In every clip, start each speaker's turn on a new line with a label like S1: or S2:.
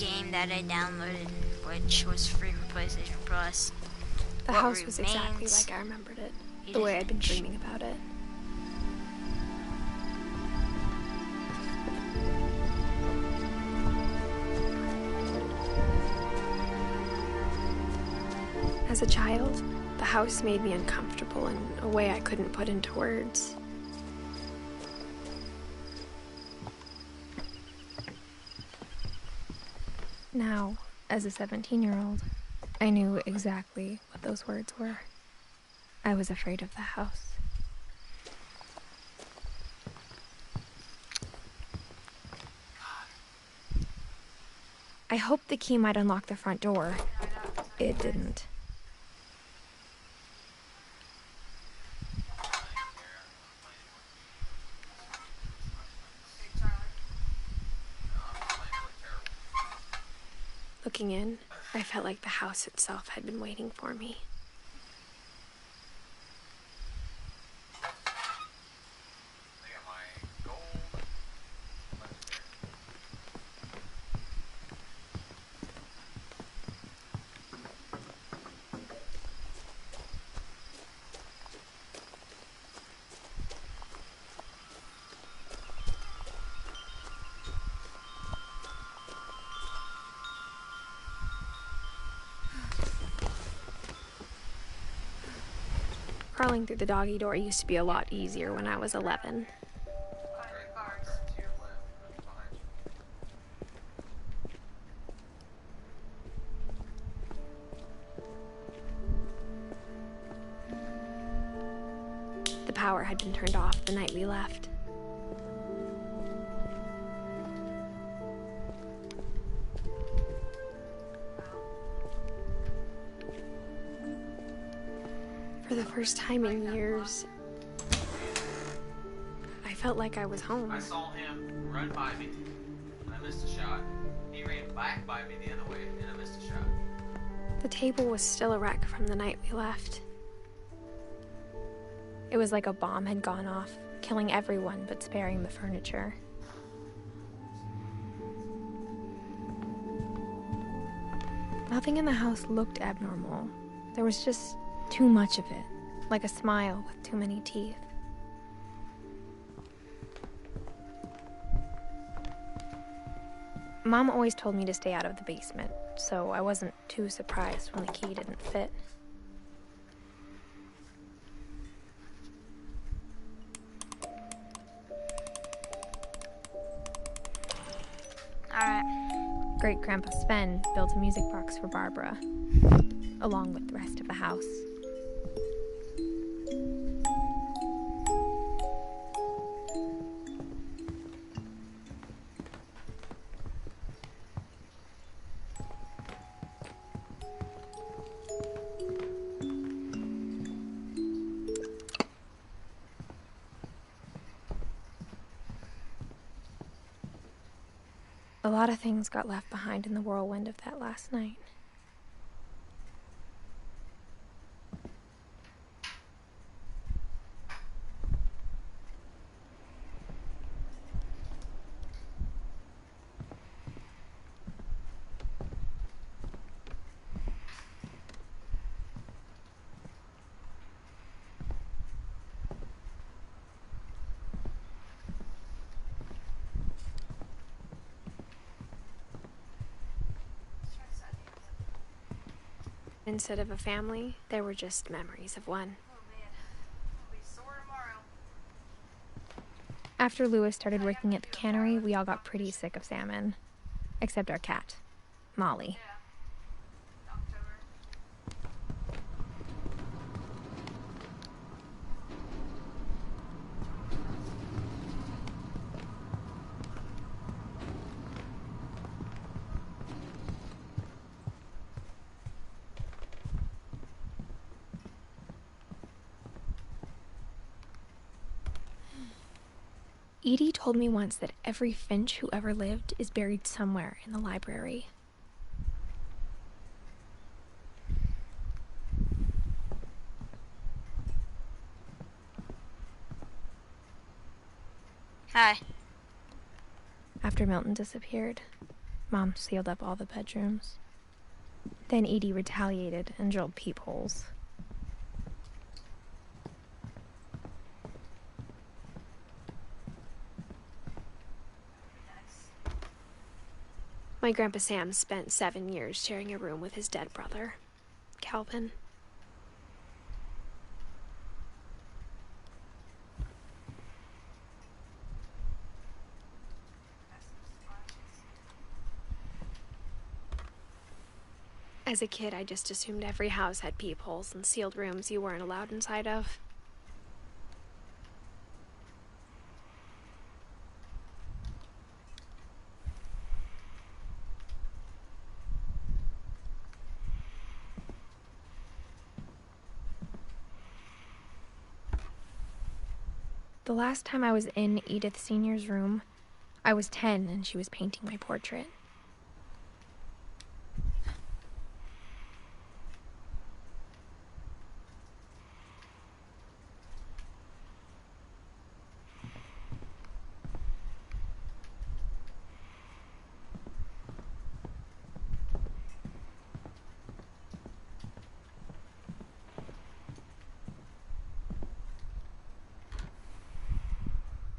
S1: game that I downloaded, which was free for PlayStation Plus.
S2: The house was exactly like I remembered it, the way I'd been dreaming about it. As a child, the house made me uncomfortable in a way I couldn't put into words. Now, as a 17-year-old, I knew exactly what those words were. I was afraid of the house. I hoped the key might unlock the front door. It didn't. Looking in, I felt like the house itself had been waiting for me. Crawling through the doggy door used to be a lot easier when I was 11. The power had been turned off the night we left. For the first time in years, I felt like I was home.
S3: I saw him run by me, and I missed a shot. He ran back by me the other way, and I missed a shot.
S2: The table was still a wreck from the night we left. It was like a bomb had gone off, killing everyone but sparing the furniture. Nothing in the house looked abnormal. There was just too much of it, like a smile with too many teeth. Mom always told me to stay out of the basement, so I wasn't too surprised when the key didn't fit.
S1: Alright.
S2: Great-Grandpa Sven built a music box for Barbara, along with the rest of the house. A lot of things got left behind in the whirlwind of that last night. Instead of a family, there were just memories of one. After Louis started working at the cannery, we all got pretty sick of salmon. Except our cat, Molly. Edie told me once that every Finch who ever lived is buried somewhere in the library.
S1: Hi.
S2: After Milton disappeared, Mom sealed up all the bedrooms. Then Edie retaliated and drilled peepholes. My Grandpa Sam spent 7 years sharing a room with his dead brother, Calvin. As a kid, I just assumed every house had peepholes and sealed rooms you weren't allowed inside of. The last time I was in Edith Sr.'s room, I was 10 and she was painting my portrait.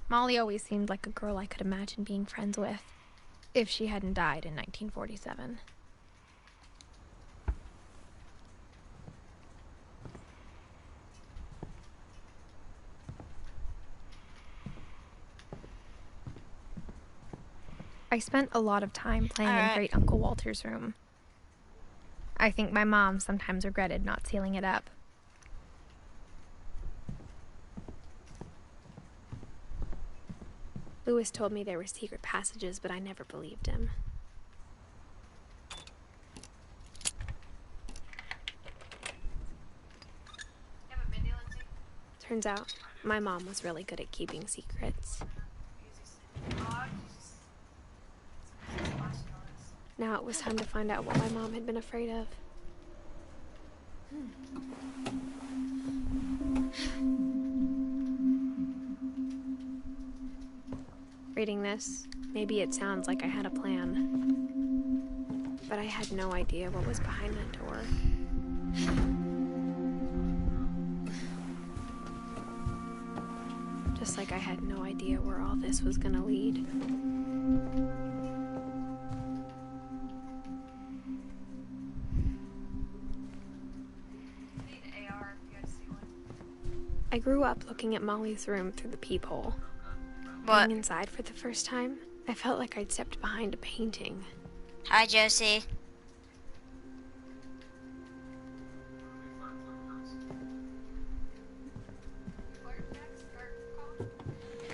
S2: Molly always seemed like a girl I could imagine being friends with, if she hadn't died in 1947. I spent a lot of time playing in Great Uncle Walter's room. I think my mom sometimes regretted not sealing it up. Lewis told me there were secret passages, but I never believed him. Turns out, my mom was really good at keeping secrets. Now it was time to find out what my mom had been afraid of. Reading this, maybe it sounds like I had a plan. But I had no idea what was behind that door. Just like I had no idea where all this was gonna lead. I grew up looking at Molly's room through the peephole.
S1: What?
S2: Being inside for the first time, I felt like I'd stepped behind a painting.
S1: Hi, Josie.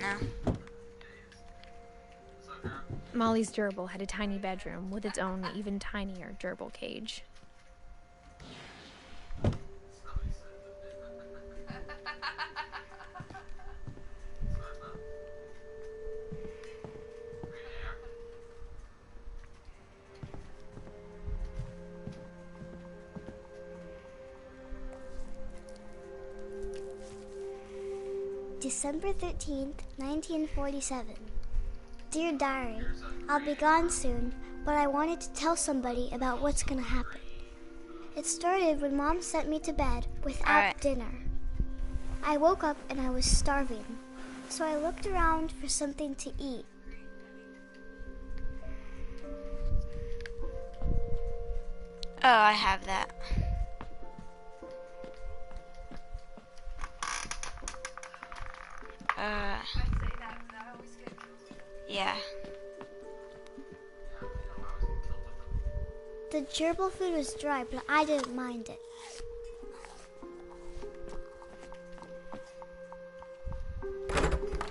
S1: No.
S2: Molly's gerbil had a tiny bedroom with its own even tinier gerbil cage.
S4: December 13th, 1947. Dear Diary, I'll be gone soon, but I wanted to tell somebody about what's gonna happen. It started when Mom sent me to bed without dinner. I woke up and I was starving, so I looked around for something to eat.
S1: Oh, I have that. Yeah.
S4: The gerbil food was dry, but I didn't mind it.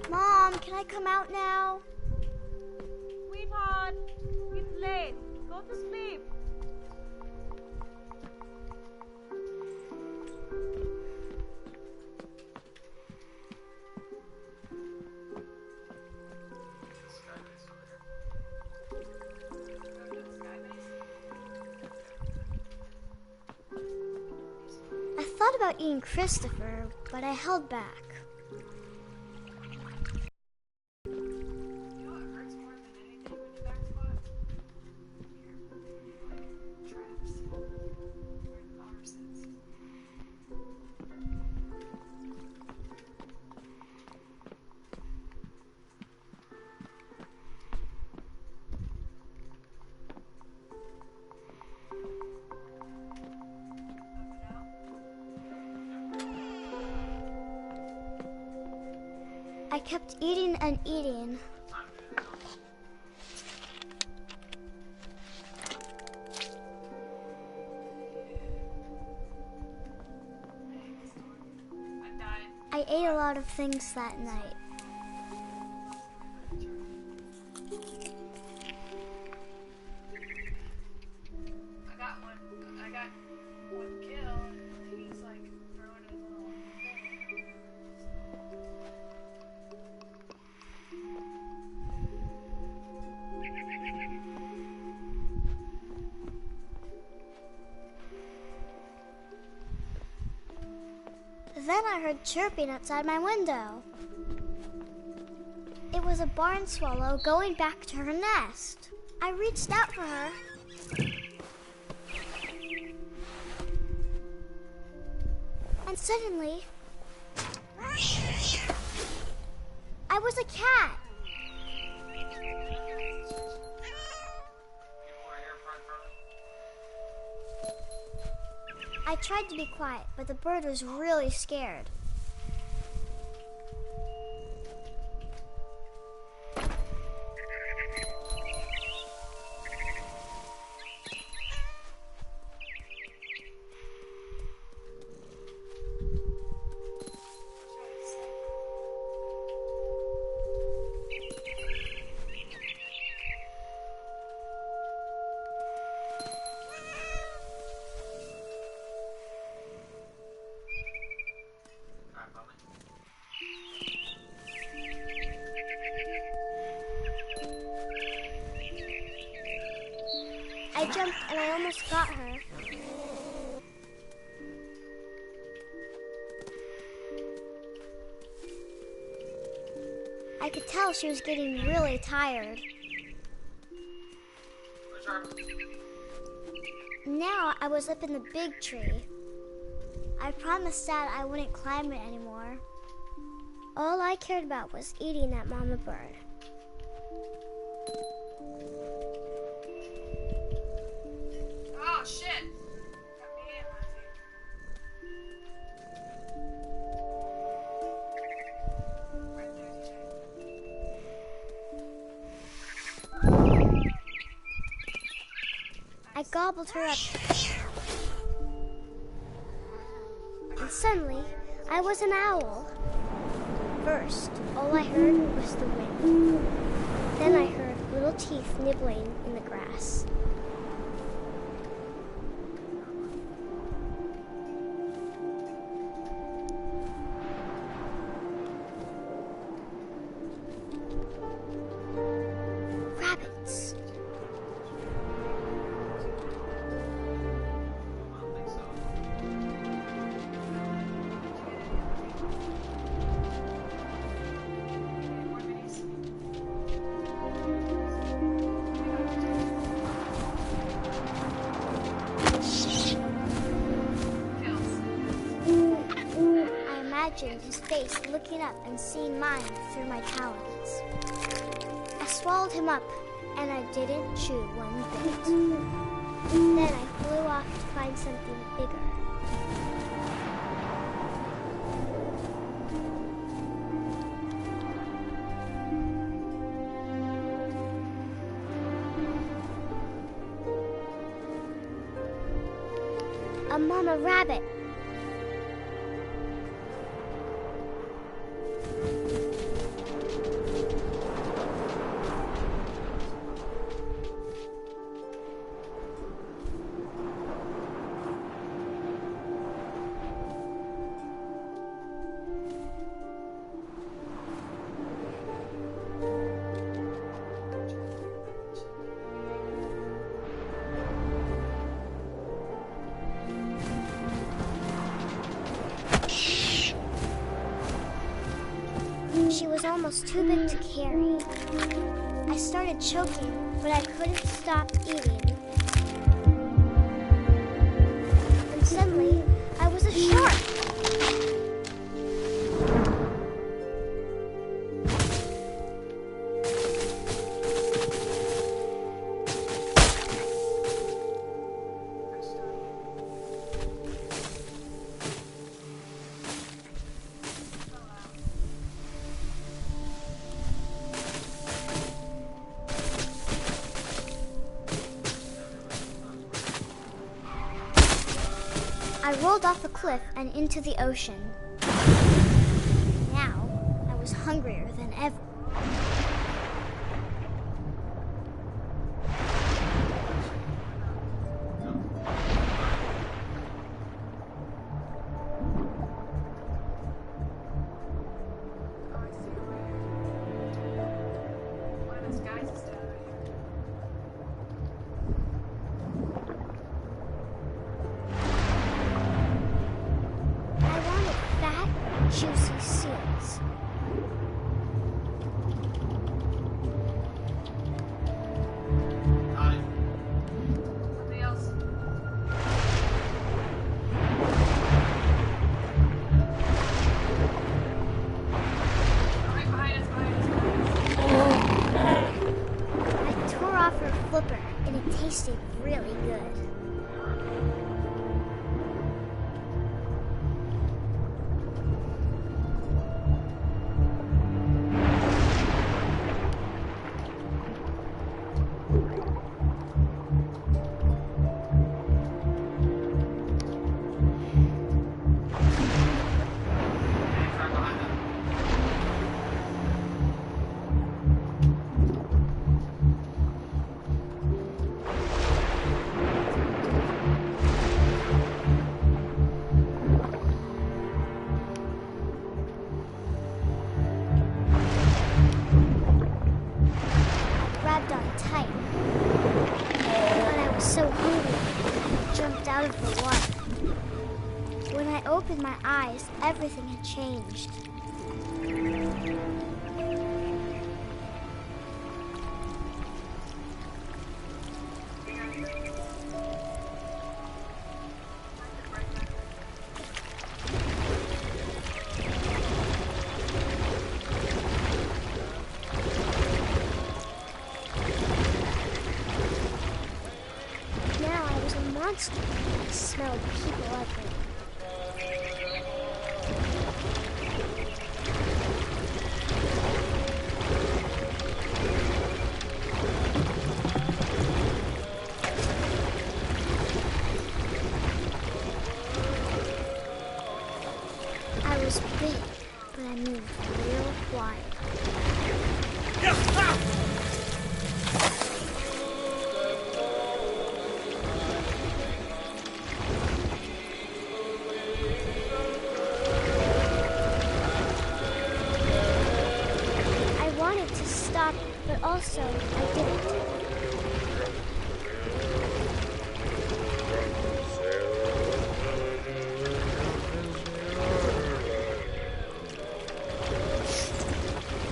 S4: Mom, can I come out now?
S5: Sweetheart, it's late. Go to sleep.
S4: I thought about eating Christopher, but I held back. kept eating and eating. I ate a lot of things that night.
S5: I got one kill, and he's like throwing his little thing.
S4: Then I heard chirping outside my window. It was a barn swallow going back to her nest. I reached out for her. And suddenly, I was a cat. I tried to be quiet, but the bird was really scared. I jumped and I almost got her. I could tell she was getting really tired. Now I was up in the big tree. I promised Dad I wouldn't climb it anymore. All I cared about was eating that mama bird.
S5: Oh shit! Got me in, Lizzie. Right there, TJ.
S4: I gobbled her up. And suddenly, I was an owl. First, all I heard was the wind. Then I heard little teeth nibbling in the grass. Rabbits. I imagined his face looking up and seeing mine through my talons. I swallowed him up, and I didn't chew one bit. Then I flew off to find something bigger. A mama rabbit. She was almost too big to carry. I started choking, but I couldn't stop eating. And suddenly, I was a shark. I rolled off the cliff and into the ocean. Now, I was hungrier than ever.
S5: Oh, I see. One of those guys is down right here.
S4: I wanted fat, juicy seals.
S3: Got it.
S5: Somebody else. Right behind us,
S4: I tore off her flipper, and it tasted really good.
S3: It's right behind them.
S4: Grabbed on tight. But I was so hungry, I jumped out of the water. When I opened my eyes, everything had changed. Now I was a monster. I smelled people everywhere. I was big, but I moved real quiet. I wanted to stop, but also I didn't.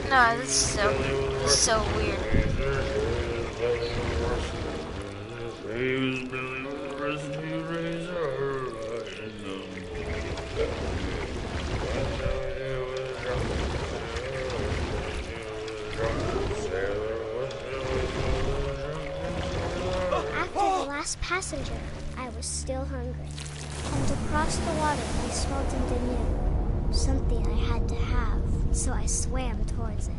S1: No, this is so weird.
S4: After the last passenger, I was still hungry. And across the water, I smelled something new. Something I had to have, so I swam towards it.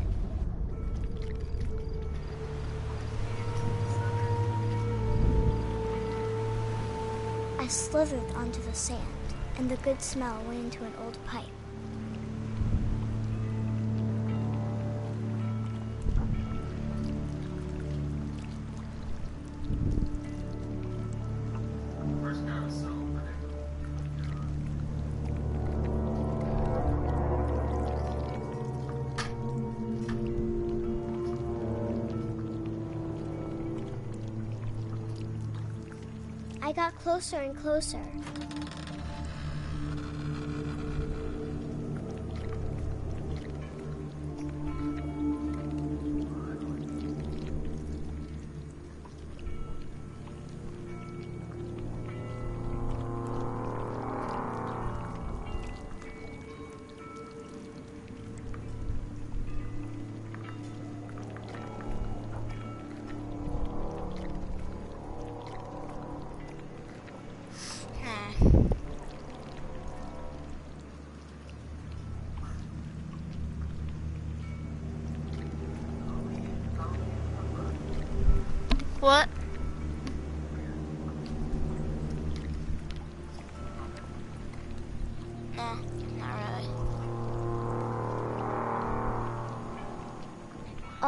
S4: I slithered onto the sand, and the good smell went into an old pipe.
S3: First guy was so predictable.
S4: I got closer and closer.
S1: What?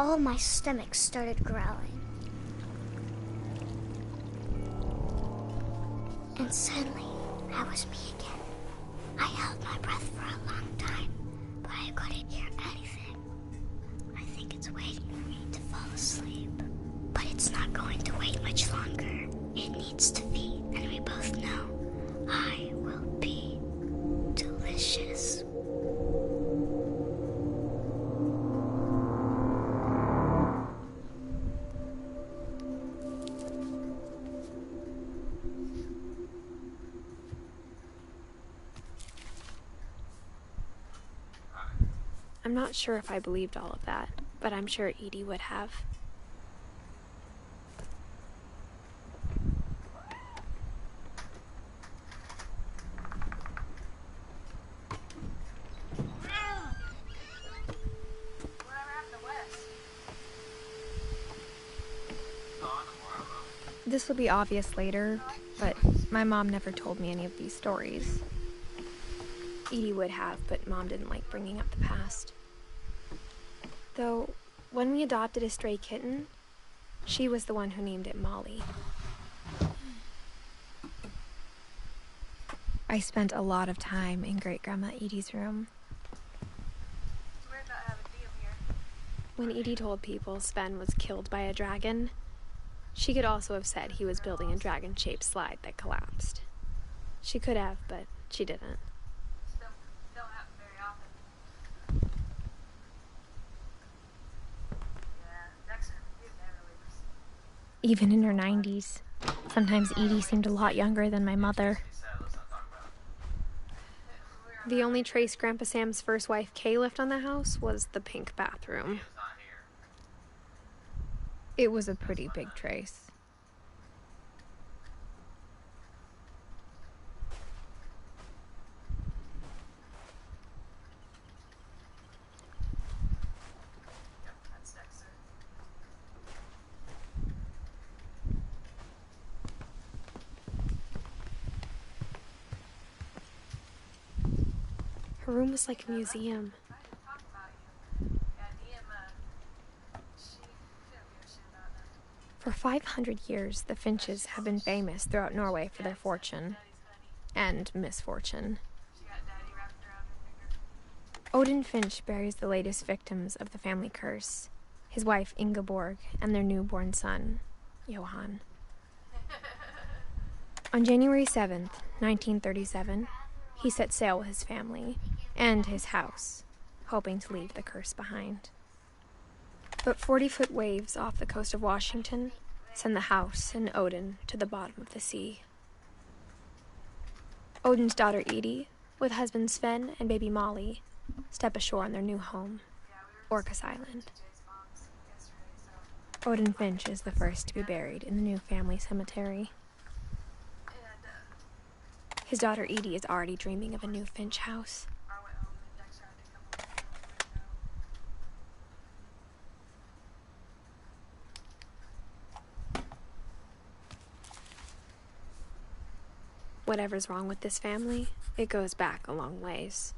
S4: all my stomach started growling. And suddenly, I was me again. I held my breath for a long time, but I couldn't hear anything. I think it's waiting for me to fall asleep. But it's not going to wait much longer. It needs to feed, and we both know I will be delicious.
S2: I'm not sure if I believed all of that, but I'm sure Edie would have. This will be obvious later, but my mom never told me any of these stories. Edie would have, but Mom didn't like bringing up the past. Though, when we adopted a stray kitten, she was the one who named it Molly. I spent a lot of time in Great-Grandma Edie's room. When Edie told people Sven was killed by a dragon, she could also have said he was building a dragon-shaped slide that collapsed. She could have, but she didn't.
S5: Don't happen very often. Yeah, Dexter, you'd never leave.
S2: Even in her 90s. Sometimes Edie seemed a lot younger than my mother. The only trace Grandpa Sam's first wife, Kay, left on the house was the pink bathroom. It was a pretty big trace.
S5: That's Dexter.
S2: Her room was like a museum.
S5: I didn't talk about you. Yeah, Nia, she don't give a shit about that.
S2: For 500 years, the Finches have been famous throughout Norway for their fortune and misfortune.
S5: She got daddy wrapped around her finger.
S2: Odin Finch buries the latest victims of the family curse, his wife Ingeborg and their newborn son, Johan. On January 7th, 1937, he set sail with his family and his house, hoping to leave the curse behind. But 40-foot waves off the coast of Washington send the house and Odin to the bottom of the sea. Odin's daughter Edie, with husband Sven and baby Molly, step ashore on their new home, Orcas Island. Odin Finch is the first to be buried in the new family cemetery. His daughter Edie is already dreaming of a new Finch house.
S5: I went home and Dexter had to come over.
S2: Whatever's wrong with this family, it goes back a long ways.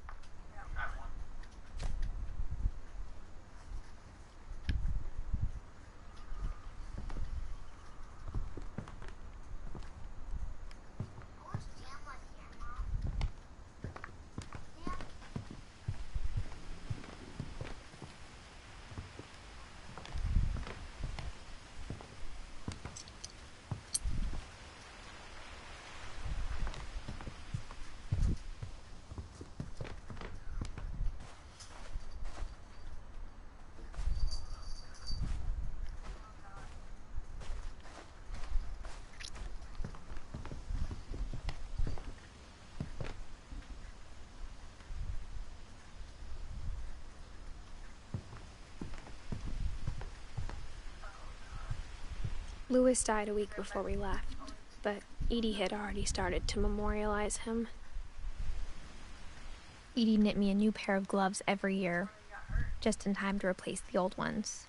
S2: Louis died a week before we left, but Edie had already started to memorialize him. Edie knit me a new pair of gloves every year, just in time to replace the old ones.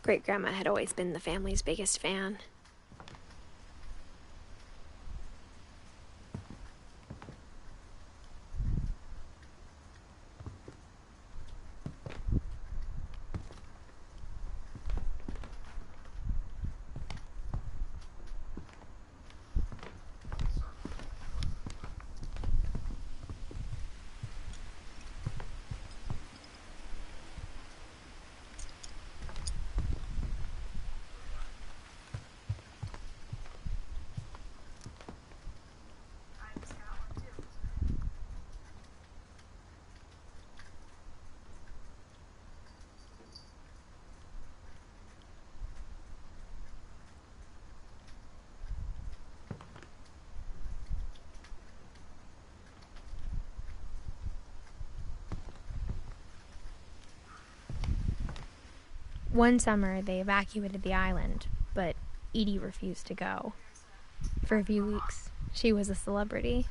S2: Great-grandma had always been the family's biggest fan.
S5: I just got one too.
S2: One summer, they evacuated the island, but Edie refused to go. For a few weeks, she was a celebrity.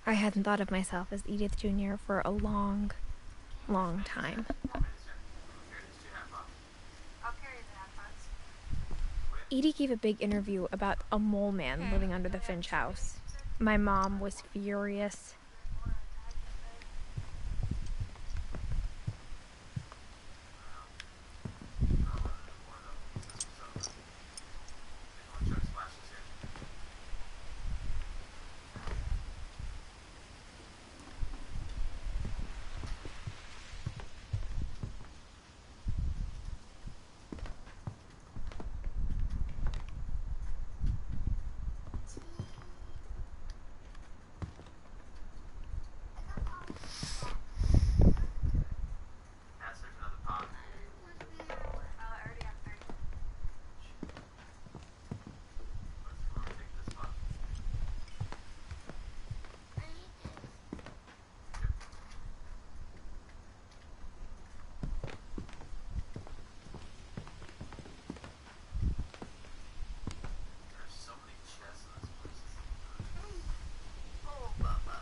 S2: I hadn't thought of myself as Edith Jr. for a long, long time.
S5: I'll carry the half-pots.
S2: Edie gave a big interview about a mole man living under the Finch house. My mom was furious.
S3: That's there's another pot.
S5: I already have 3.
S3: Let's go over and take this pot. There's so many chests in this place.
S5: Oh, Bubba.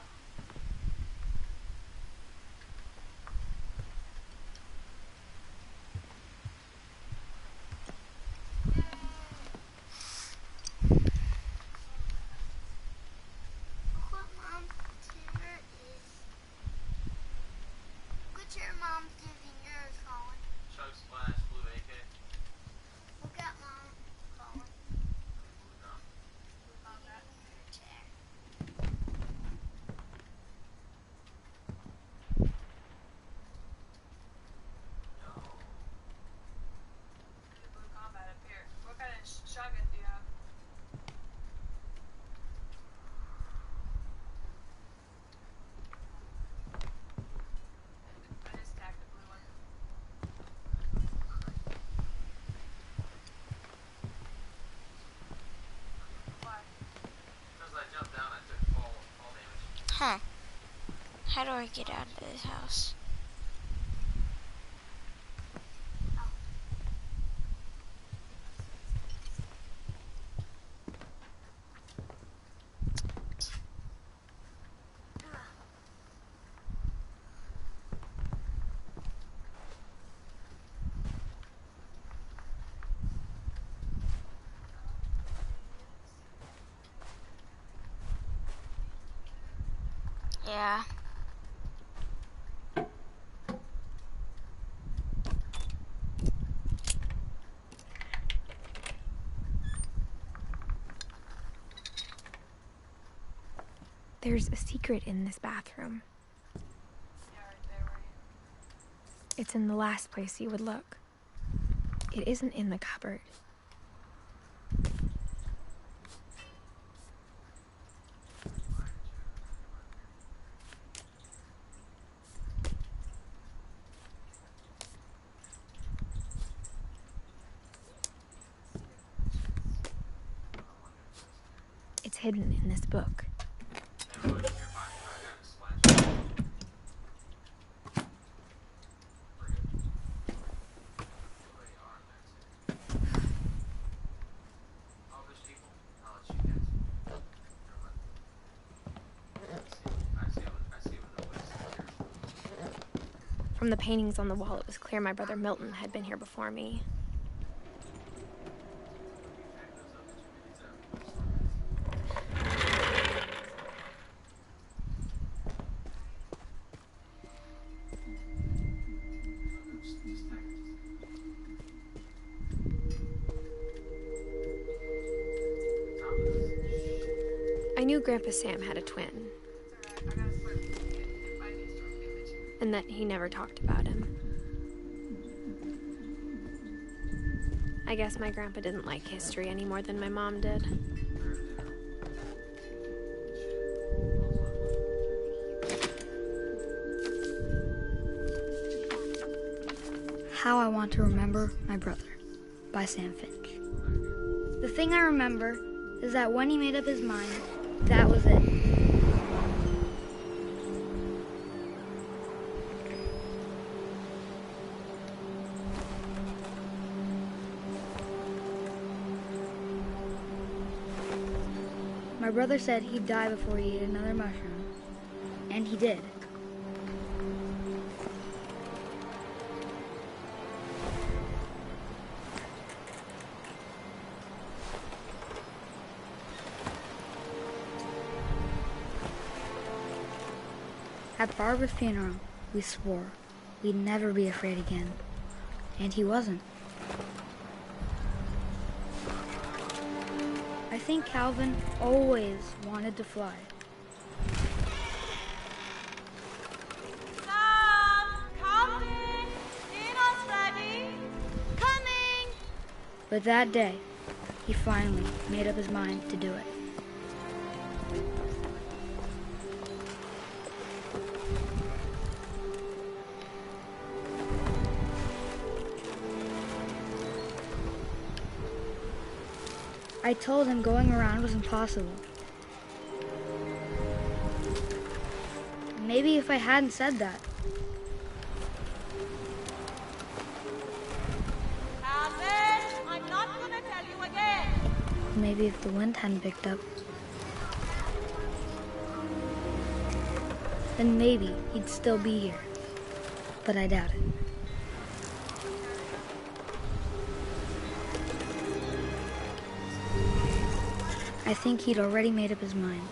S4: Look what Mom's dinner is. What's your mom's giving yours, Colin?
S3: Chug Splash, Blue AK.
S4: Look at Mom, Colin.
S3: Blue Gum.
S4: In her chair.
S5: There's a blue combat up here. What kind of shotgun do you have? I just tagged the blue one. Why?
S3: Because I jumped down, I took fall damage.
S4: Huh. How do I get out of this house? Yeah.
S2: There's a secret in this bathroom.
S5: Yeah, right there where you...
S2: It's in the last place you would look. It isn't in the cupboard. It's hidden in this book.
S3: And look, you're fine. I got a splash. We're good. Oh, they are in there too.
S2: From the paintings on the wall, it was clear my brother Milton had been here before me. I knew Grandpa Sam had a twin, and that he never talked about him. I guess my grandpa didn't like history any more than my mom did.
S6: How I Want to Remember My Brother by Sam Finch. The thing I remember is that when he made up his mind, that was it. My brother said he'd die before he ate another mushroom, and he did. At Barbara's funeral, we swore we'd never be afraid again, and he wasn't. I think Calvin always wanted to fly.
S5: Sam! Calvin! Dinner's ready! Coming!
S6: But that day, he finally made up his mind to do it. I told him going around was impossible. Maybe if I hadn't said that.
S5: Calvin, I'm not gonna tell you again.
S6: Maybe if the wind hadn't picked up. Then maybe he'd still be here. But I doubt it. I think he'd already made up his mind.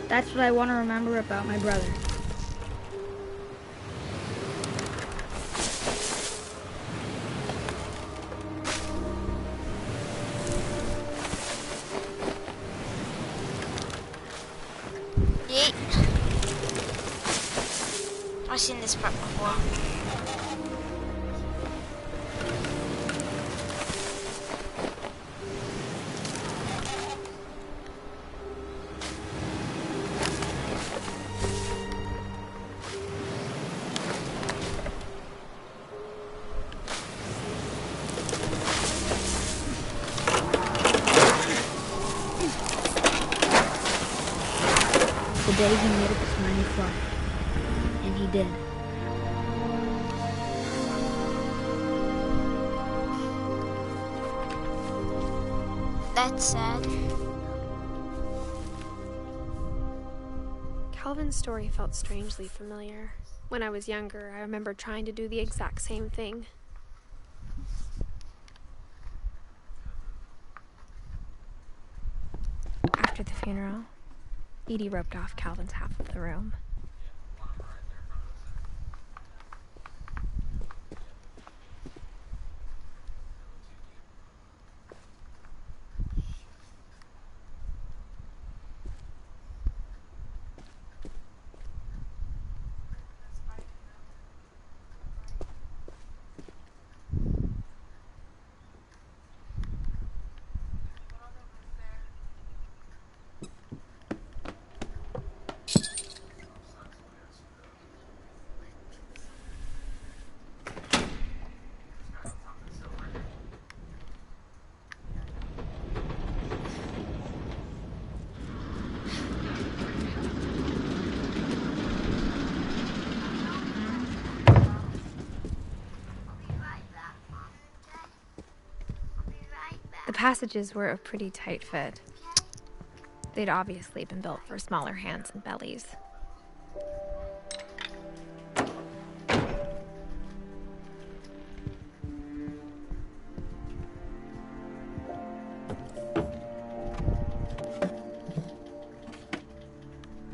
S6: That's what I want to remember about my brother.
S1: Yeet. I've seen this part before.
S6: The day he made up his mind to fly. And he did.
S1: That's sad.
S2: Calvin's story felt strangely familiar. When I was younger, I remember trying to do the exact same thing. After the funeral, Edie roped off Calvin's half of the room. passages were a pretty tight fit. They'd obviously been built for smaller hands and bellies.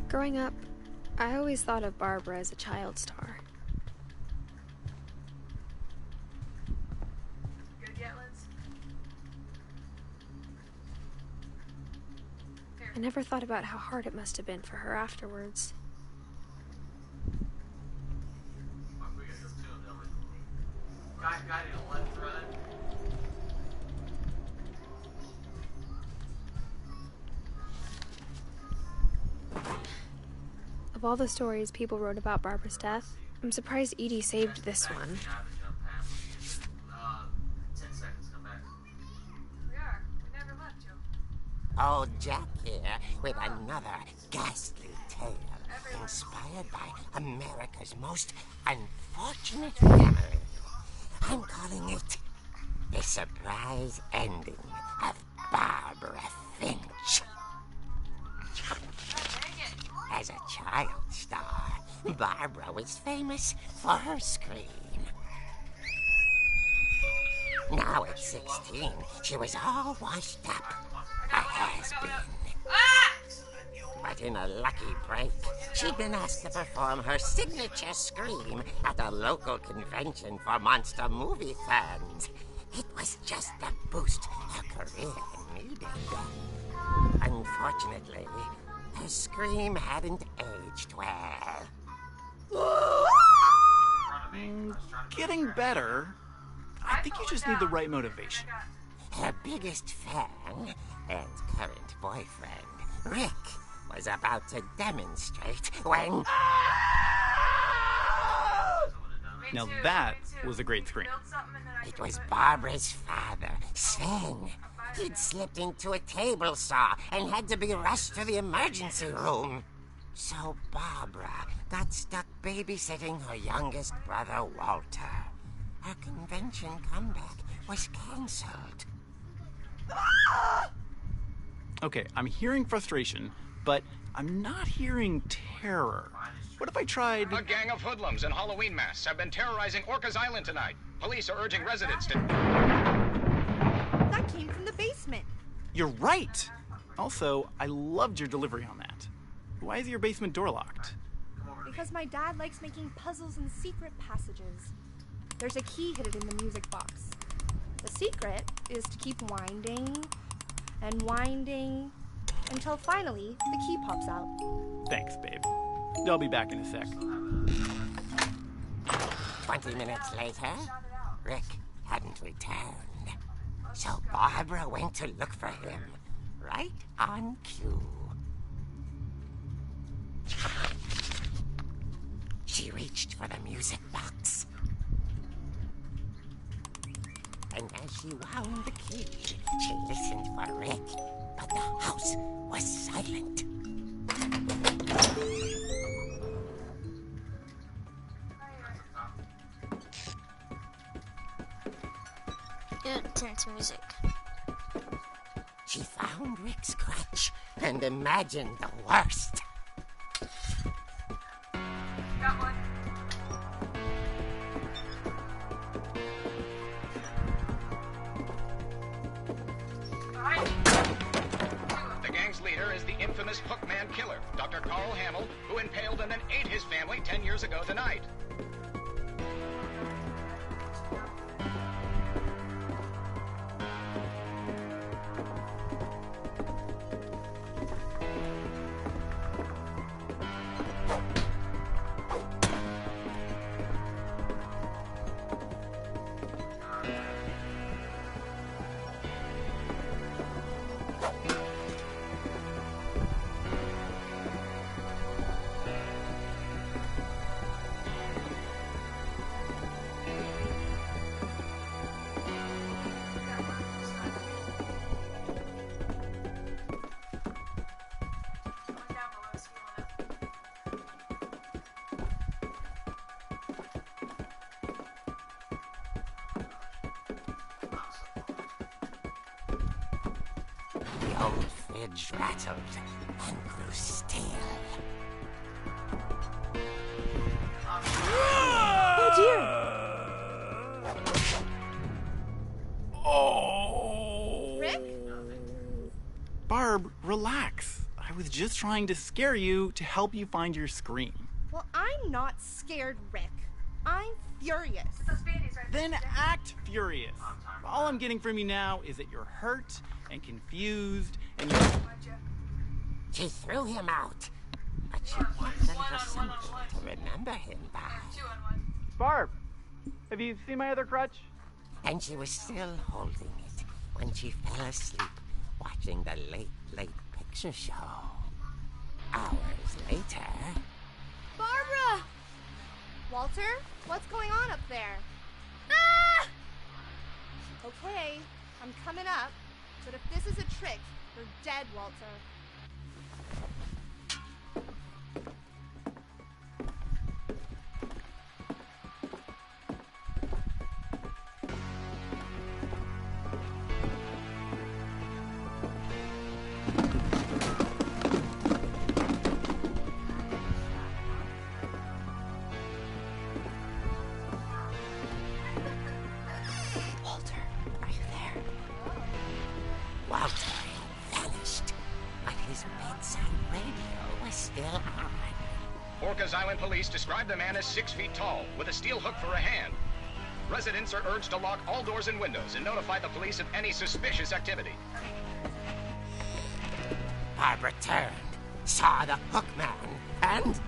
S2: Growing up, I always thought of Barbara as a child star.
S5: Good yet, Liz?
S2: I never thought about how hard it must have been for her afterwards.
S3: Guy didn't let it run.
S2: Of all the stories people wrote about Barbara's death, I'm surprised Edie saved this one.
S3: 10 seconds, come back.
S5: We are. We never left, Joe.
S7: Oh, Jack here with another ghastly tale inspired by America's most unfortunate family. I'm calling it The Surprise Ending of Barbara Finch. As a child star, Barbara was famous for her scream. Now at 16, she was all washed up, a has-been. But in a lucky break, she'd been asked to perform her signature scream at a local convention for monster movie fans. It was just the boost her career needed. Unfortunately, her scream hadn't aged well.
S8: Getting better. I think you just need the right motivation.
S7: Her biggest fan and current boyfriend, Rick, was about to demonstrate when...
S8: Now that was a great scream.
S7: It was Barbara's father, Sven. He'd slipped into a table saw and had to be rushed to the emergency room. So Barbara got stuck babysitting her youngest brother, Walter. Her convention comeback was cancelled.
S8: Okay, I'm hearing frustration, but I'm not hearing terror. What if I tried...
S9: A gang of hoodlums in Halloween masks have been terrorizing Orcas Island tonight. Police are urging residents to...
S10: That came from the basement.
S8: You're right! Also, I loved your delivery on that. Why is your basement door locked?
S10: Because my dad likes making puzzles and secret passages. There's a key hidden in the music box. The secret is to keep winding and winding until finally the key pops out.
S8: Thanks, babe. I'll be back in a sec.
S7: 20 minutes later, Rick hadn't returned. So Barbara went to look for him, right on cue. She reached for the music box. And as she wound the key, she listened for Rick, but the house was silent.
S1: Turn to music.
S7: She found Rick's crutch and imagined the worst.
S5: Got one.
S9: The gang's leader is the infamous Hookman killer, Dr. Carl Hamill, who impaled and then ate his family 10 years ago tonight.
S7: old fridge rattled and grew still.
S10: Oh dear!
S8: Oh!
S10: Rick?
S8: Barb, relax. I was just trying to scare you to help you find your scream.
S10: Well, I'm not scared, Rick. I'm furious.
S8: Then act furious. All I'm getting from you now is that you're hurt and confused and you're...
S7: She threw him out, but she kept a little something to remember him by.
S8: Barb, have you seen my other crutch?
S7: And she was still holding it when she fell asleep watching the late picture show. Hours later...
S10: Barbara! Walter, what's going on up there? Ah! Okay, I'm coming up, but if this is a trick, you're dead, Walter.
S7: Walter had vanished, but his bedside radio was still on.
S9: Orcas Island police describe the man as 6 feet tall, with a steel hook for a hand. Residents are urged to lock all doors and windows and notify the police of any suspicious activity.
S7: Barbara turned, saw the hook man, and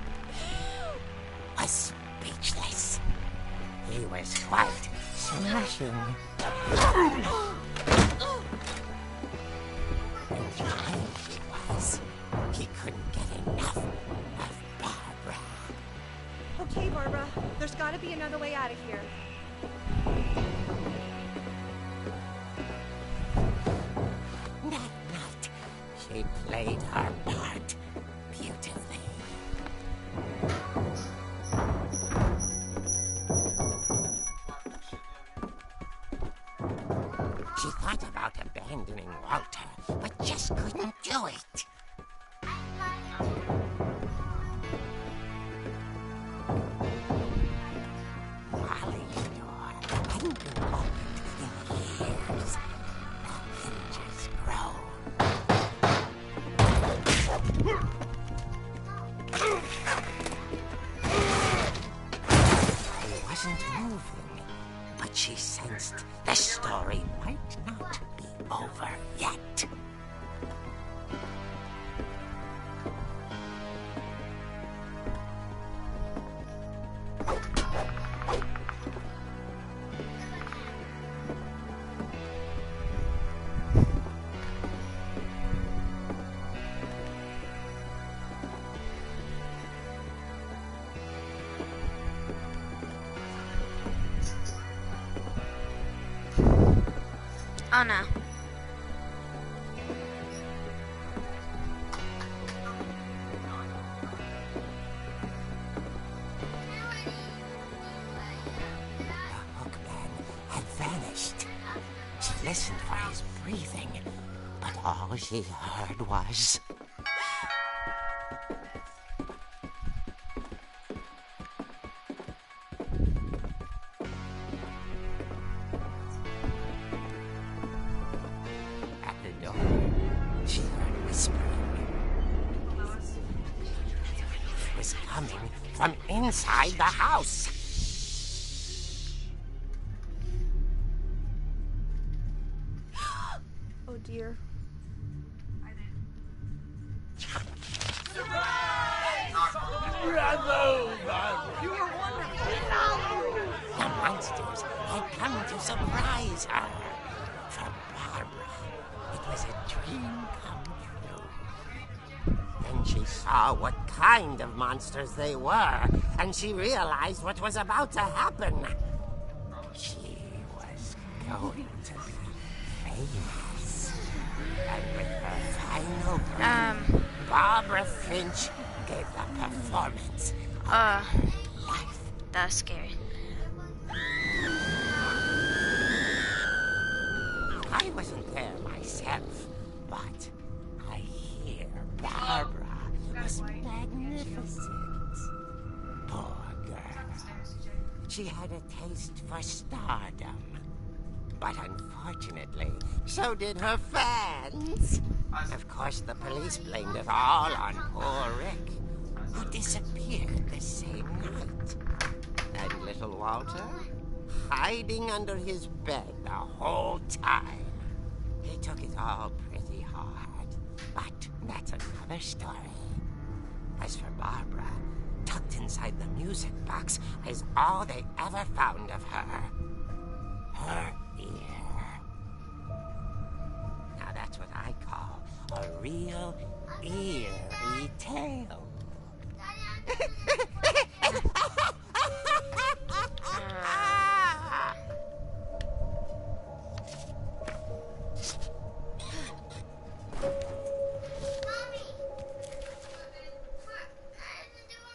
S7: was speechless. He was quite smashing. And tired he was. He couldn't get enough of Barbara.
S10: Okay, Barbara, there's gotta be another way out of here.
S7: That night, she played her part beautifully. She thought about abandoning Walter, but just couldn't do it. Molly's door hadn't been opened in years. The hinges groaned. He wasn't moving, but she sensed the story might not be over yet.
S1: Oh no.
S7: The hookman had vanished. She listened for his breathing, but all she heard was... At the door, she heard whispering. It was coming from inside the house.
S10: Oh dear.
S7: The monsters had come to surprise her. For Barbara, it was a dream come true. Then she saw what kind of monsters they were, and she realized what was about to happen. She was going to be famous. And with her final breath, Barbara Finch gave the performance of her life.
S1: That's scary.
S7: I wasn't there myself, but Barbara was magnificent. Poor girl. She had a taste for stardom. But unfortunately, so did her fans. Of course, the police blamed it all on poor Rick, who disappeared the same night. And little Walter, hiding under his bed the whole time. He took it all pretty hard, but that's another story. As for Barbara, tucked inside the music box is all they ever found of her. Her ear. Now that's what I call a real eerie tale.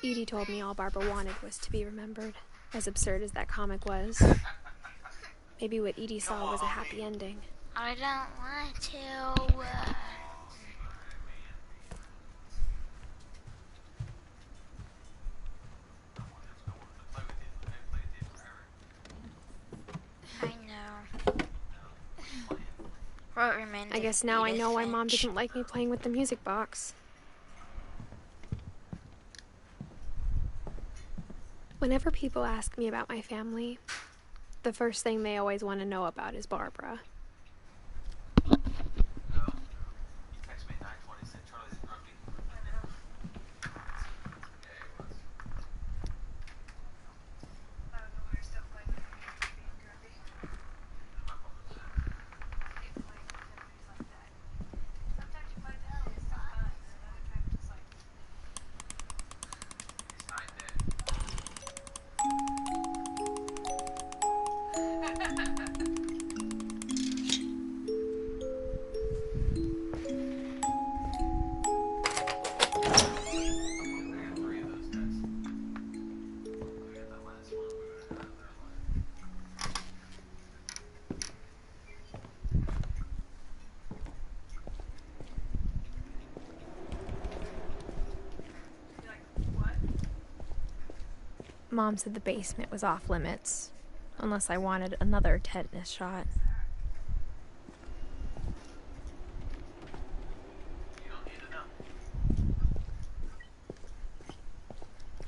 S2: Edie told me all Barbara wanted was to be remembered, as absurd as that comic was. Maybe what Edie saw was a happy ending.
S1: I don't want to. I know. What remained
S2: I
S1: of
S2: guess now I
S1: Edith
S2: know why Mom
S1: Finch.
S2: didn't like me playing with the music box. Whenever people ask me about my family, the first thing they always want to know about is Barbara. Mom said the basement was off limits, unless I wanted another tetanus shot.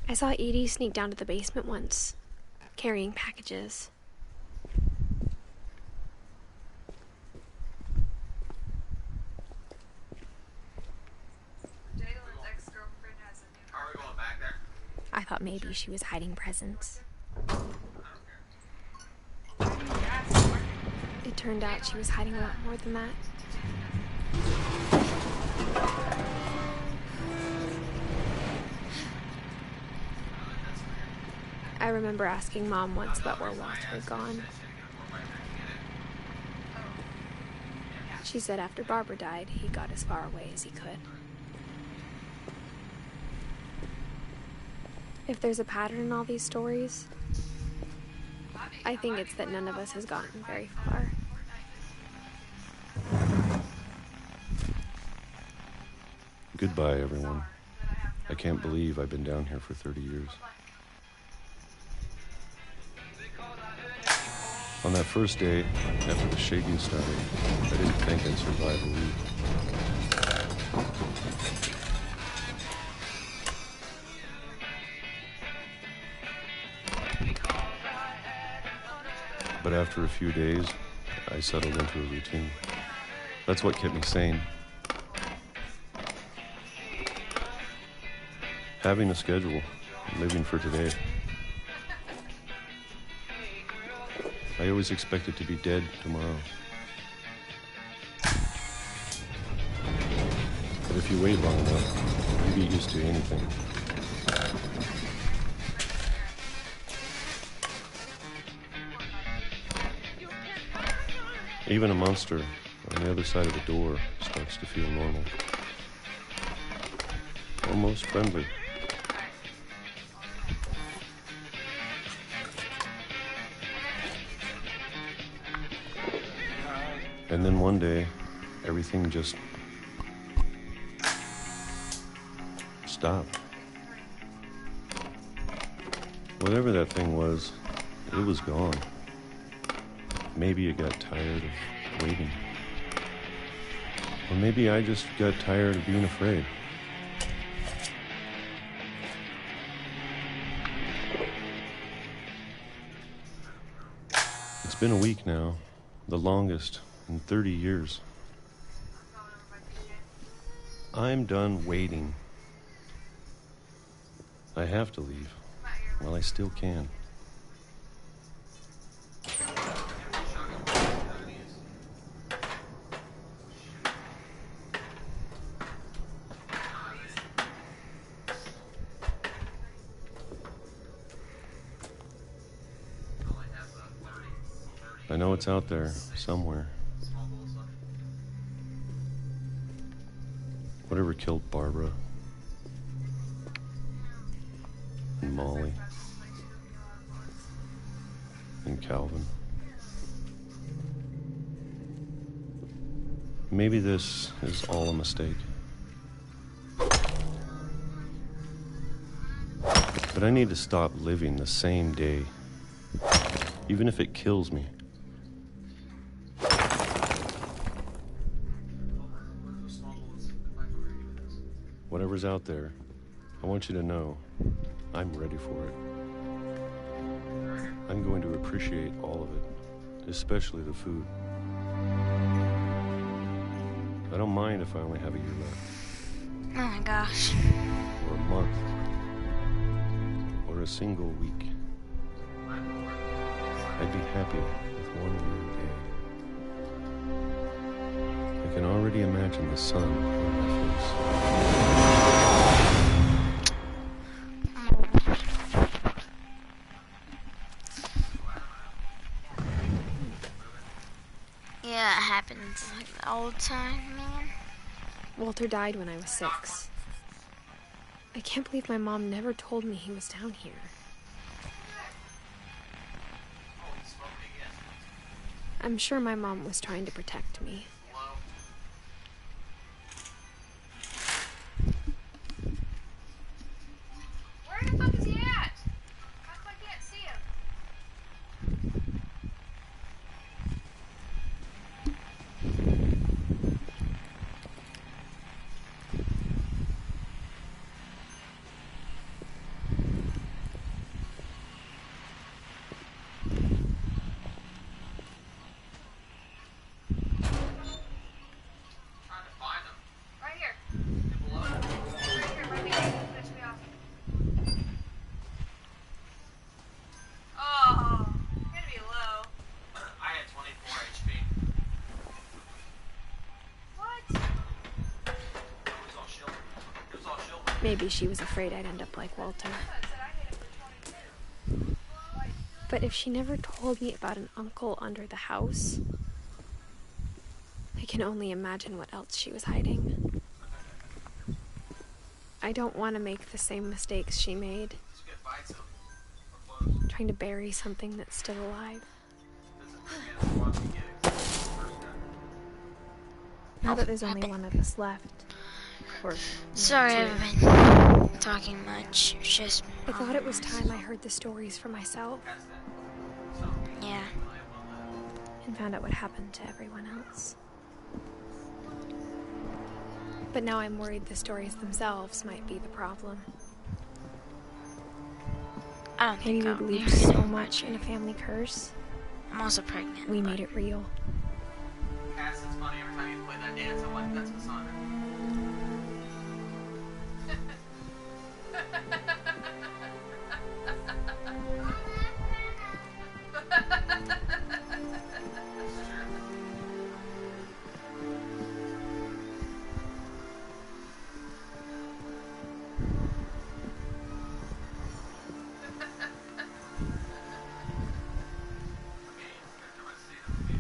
S2: I saw Edie sneak down to the basement once, carrying packages. I thought maybe she was hiding presents. It turned out she was hiding a lot more than that. I remember asking Mom once about where Walter had gone. She said after Barbara died, he got as far away as he could. If there's a pattern in all these stories, I think it's that none of us has gotten very far.
S11: Goodbye, everyone. I can't believe I've been down here for 30 years. On that first day, after the shaking started, I didn't think I'd survive a week. But after a few days, I settled into a routine. That's what kept me sane. Having a schedule, living for today. I always expected to be dead tomorrow. But if you wait long enough, you get used to anything. Even a monster on the other side of the door starts to feel normal. Almost friendly. And then one day, everything just stop. Whatever that thing was, it was gone. Maybe it got tired of waiting. Or maybe I just got tired of being afraid. It's been a week now, the longest in 30 years. I'm done waiting. I have to leave while I still can. I know it's out there, somewhere. Whatever killed Barbara and Molly and Calvin. Maybe this is all a mistake. But I need to stop living the same day, even if it kills me. Whatever's out there, I want you to know I'm ready for it. I'm going to appreciate all of it, especially the food. I don't mind if I only have a year left.
S1: Oh my gosh.
S11: Or a month. Or a single week. I'd be happy with one new day. I can already imagine the sun on my face.
S1: Yeah, it happens like all the time, man.
S2: Walter died when I was 6. I can't believe my mom never told me he was down here. I'm sure my mom was trying to protect me.
S10: Where the fuck is he at? How come I can't see him? Right here. Right here, by me. Finish me off. Oh, gonna be low.
S3: I had 24 HP.
S10: What?
S3: It was all shield. It was all shield.
S2: Maybe she was afraid I'd end up like Walter.
S10: I said I hit it for 22.
S2: But if she never told me about an uncle under the house, I can only imagine what else she was hiding. I don't want to make the same mistakes she made, trying to bury something that's still alive. Now that there's only one of us left, or
S1: Sorry, I
S2: two,
S1: haven't been talking much. It's just.
S2: I thought it was time I heard the stories for myself
S1: Yeah.
S2: and found out what happened to everyone else. But now I'm worried the stories themselves might be the problem.
S1: I don't
S2: Maybe
S1: think
S2: we
S1: I'm
S2: believed
S1: gonna
S2: so
S1: get
S2: much in a family curse,
S1: I'm also pregnant.
S2: we
S1: but-
S2: made it real.
S3: Cass, it's funny every time you play that dance, I'm like, that's Cassandra.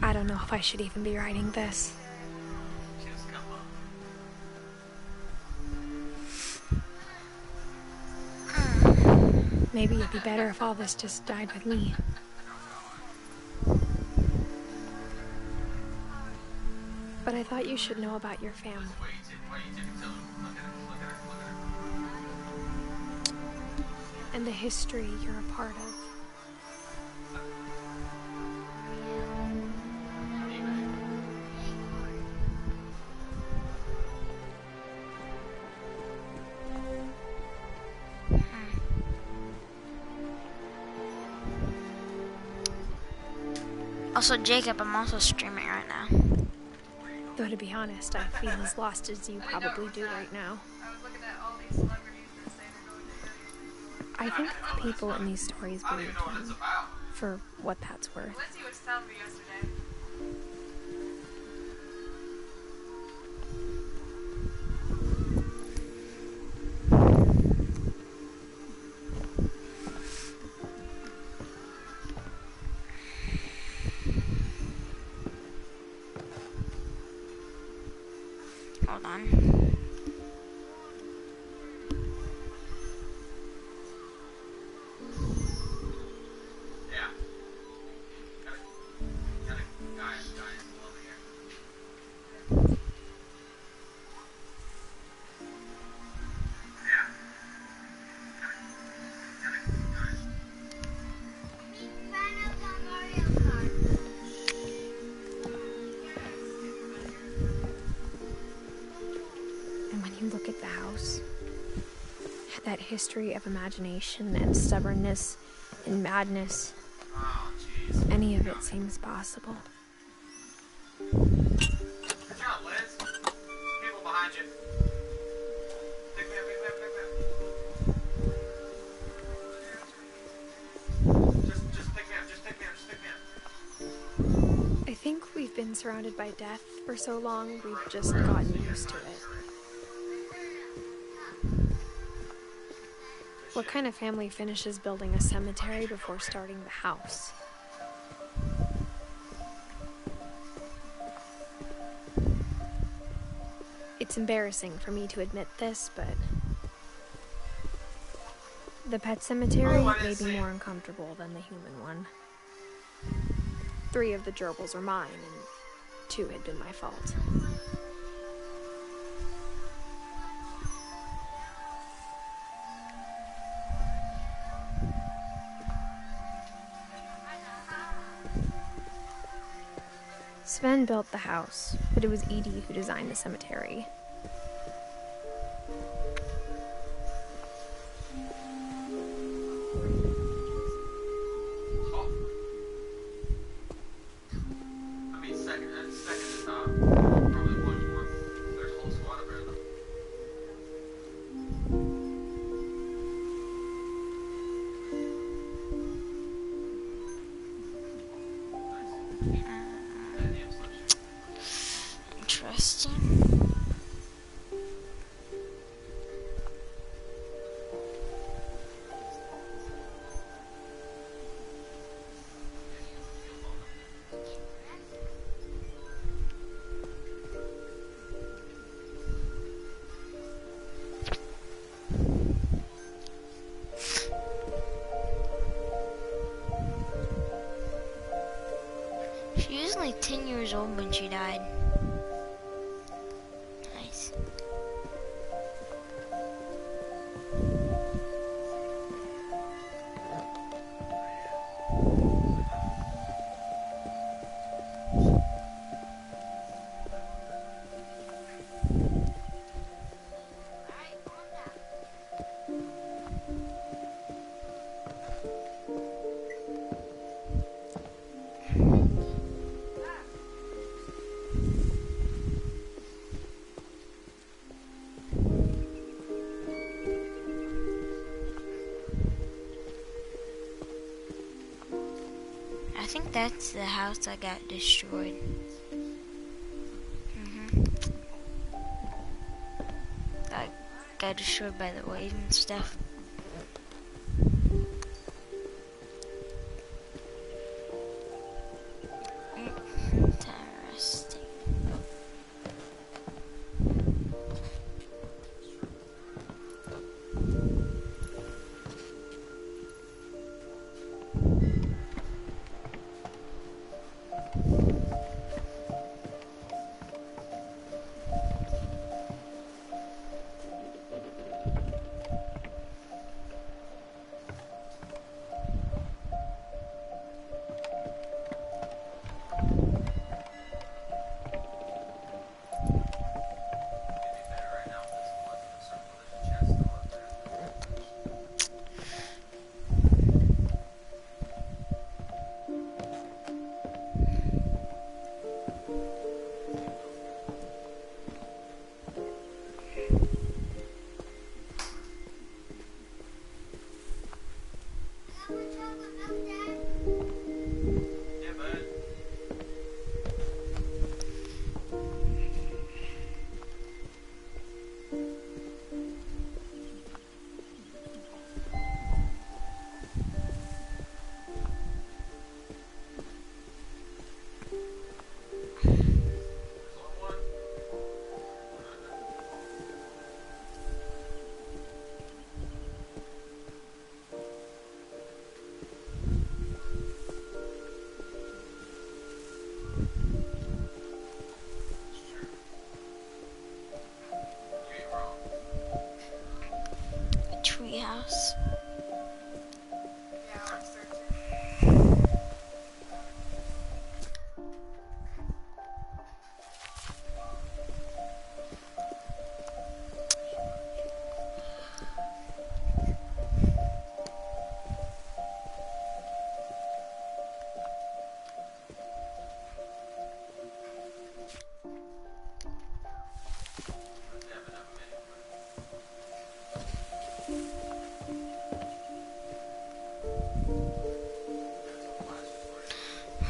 S2: I don't know if I should even be writing this.
S3: Just come on.
S2: Maybe it'd be better if all this just died with me. But I thought you should know about your family. and the history you're a part of.
S1: Also, Jacob, I'm also streaming right now.
S2: Though to be honest, I feel as lost as you probably do right now. I think the people in these stories believed me, for what that's worth.
S5: Lindsay was telling me yesterday.
S1: Hold on.
S2: Look at the house. That history of imagination and stubbornness and madness. Any of it seems possible.
S3: Good job, Liz. People behind you. Pick me up, pick me up, pick me up. Just pick me up, just pick me up, just pick me up.
S2: I think we've been surrounded by death for so long, we've just gotten used to it. What kind of family finishes building a cemetery before starting the house? It's embarrassing for me to admit this, but the pet cemetery may be more uncomfortable than the human one. 3 of the gerbils are mine, and 2 had been my fault. Sven built the house, but it was Edie who designed the cemetery.
S3: Second to top. Probably one more. There's a whole squad up there, though.
S1: Interesting. She was like 10 years old when she died. Nice. I think that's the house that got destroyed. That got destroyed by the wave and stuff. Interesting.
S3: Yeah, bud.
S1: A treehouse.
S10: Yeah, I'm searching.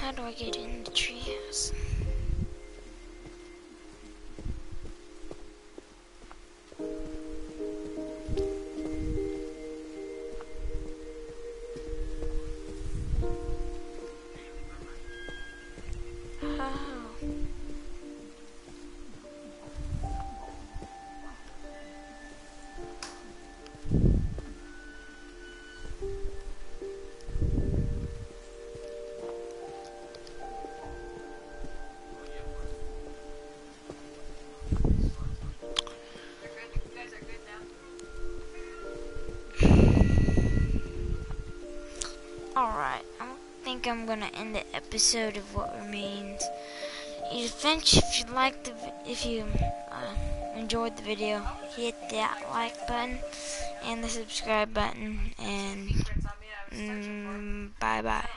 S1: How do I get in the treehouse? Oh. Alright, I think I'm gonna end the episode of What Remains. Edith Finch, if you enjoyed the video, hit that like button and the subscribe button, and bye bye.